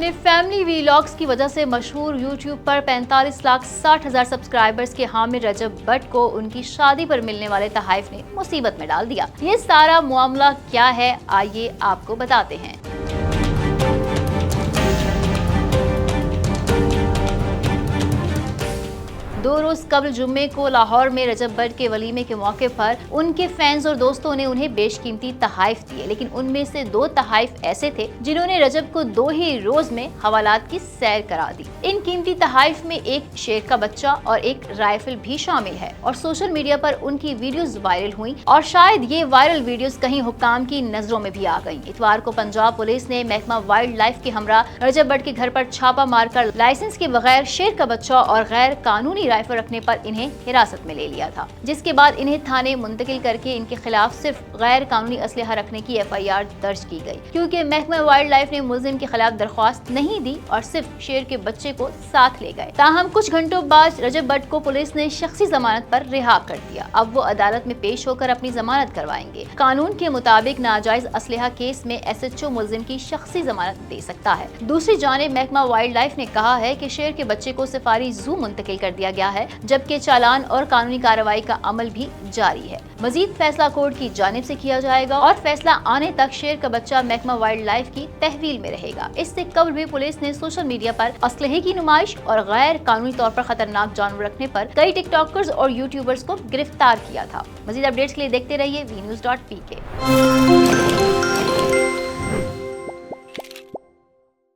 اپنے family vlogs کی وجہ سے مشہور یوٹیوب پر 45,60,000 سبسکرائبرز کے حامل رجب بٹ کو ان کی شادی پر ملنے والے تحائف نے مصیبت میں ڈال دیا۔ یہ سارا معاملہ کیا ہے، آئیے آپ کو بتاتے ہیں۔ 2 روز قبل جمعے کو لاہور میں رجب بٹ کے ولیمے کے موقع پر ان کے فینز اور دوستوں نے انہیں بیش قیمتی تحائف دیے، لیکن ان میں سے 2 تحائف ایسے تھے جنہوں نے رجب کو 2 ہی روز میں حوالات کی سیر کرا دی۔ ان قیمتی تحائف میں ایک شیر کا بچہ اور ایک رائفل بھی شامل ہے اور سوشل میڈیا پر ان کی ویڈیوز وائرل ہوئیں اور شاید یہ وائرل ویڈیوز کہیں حکام کی نظروں میں بھی آ گئیں۔ اتوار کو پنجاب پولیس نے محکمہ وائلڈ لائف کے ہمراہ رجب بٹ کے گھر پر چھاپا مار کر لائسنس کے بغیر شیر کا بچہ اور غیر قانونی رائفل رکھنے پر انہیں حراست میں لے لیا تھا، جس کے بعد انہیں تھانے منتقل کر کے ان کے خلاف صرف غیر قانونی اسلحہ رکھنے کی FIR درج کی گئی، کیونکہ محکمہ وائلڈ لائف نے ملزم کے خلاف درخواست نہیں دی اور صرف شیر کے بچے کو ساتھ لے گئے۔ تاہم کچھ گھنٹوں بعد رجب بٹ کو پولیس نے شخصی ضمانت پر رہا کر دیا۔ اب وہ عدالت میں پیش ہو کر اپنی ضمانت کروائیں گے۔ قانون کے مطابق ناجائز اسلحہ کیس میں SHO ملزم کی شخصی ضمانت دے سکتا ہے۔ دوسری جانب محکمہ وائلڈ لائف نے کہا ہے کہ شیر کے بچے کو سفاری زو منتقل کر دیا گیا ہے، جبکہ چالان اور قانونی کارروائی کا عمل بھی جاری ہے۔ مزید فیصلہ کورٹ کی جانب سے کیا جائے گا اور فیصلہ آنے تک شیر کا بچہ محکمہ وائلڈ لائف کی تحویل میں رہے گا۔ اس سے قبل بھی پولیس نے سوشل میڈیا پر اسلحے کی نمائش اور غیر قانونی طور پر خطرناک جانور رکھنے پر کئی ٹک ٹاکرز اور یوٹیوبرز کو گرفتار کیا تھا۔ مزید اپڈیٹس کے لیے دیکھتے رہیے VNews.pk۔